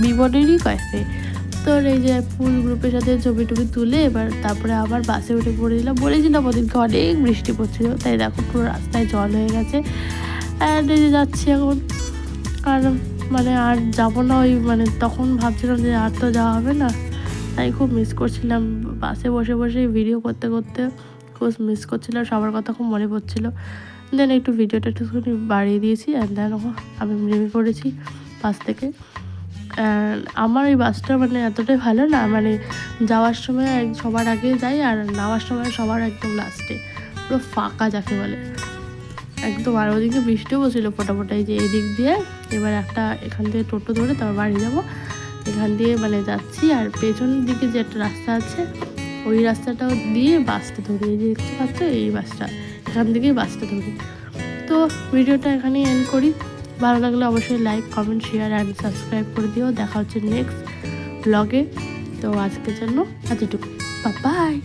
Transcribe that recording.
বিমনেরই কয়েকটা। তো এই যে ফুল গ্রুপের সাথে ছবি টবি তুলে এবার তারপরে আবার বাসে উঠে পড়েছিলাম। বলেছিলাম ওদিনকে অনেক বৃষ্টি পড়ছিল, তাই দেখো পুরো রাস্তায় জল হয়ে গেছে। অ্যান্ড এই যে যাচ্ছি এখন, আর মানে আর যাবো না, ওই মানে তখন ভাবছিলাম যে আর তো যাওয়া হবে না, তাই খুব মিস করছিলাম। বাসে বসে বসে ভিডিও করতে করতে খুব মিস করছিলাম, সবার কথা খুব মনে পড়ছিল। দেন একটু ভিডিওটা একটুখানি বাড়িয়ে দিয়েছি, অ্যান্ড দেন আমি নেমে পড়েছি বাস থেকে। আমার এই বাসটা মানে এতটাই ভালো না, মানে যাওয়ার সময় সবার আগে যাই আর নামার সময় সবার একদম লাস্টে, পুরো ফাঁকা যাকে বলে একদম। আর ওদিকে বৃষ্টিও বসছিল ফোটাফোটাই, যে এদিক দিয়ে এবার একটা এখান থেকে টোটো ধরে তারপর বাড়ি যাবো, এখান দিয়ে মানে যাচ্ছি। আর পেছনের দিকে যে একটা রাস্তা আছে ওই রাস্তাটাও দিয়ে বাসটা ধরি, এই যে দেখতে পাচ্ছ এই বাসটা, এখান থেকেই বাসটা ধরি। তো ভিডিওটা এখানেই এন্ড করি। ভালো লাগলে অবশ্যই like, comment, share and subscribe করে দিও। দেখা হচ্ছে নেক্সট ব্লগে। তো আজকের জন্য এতটুকু, বাই।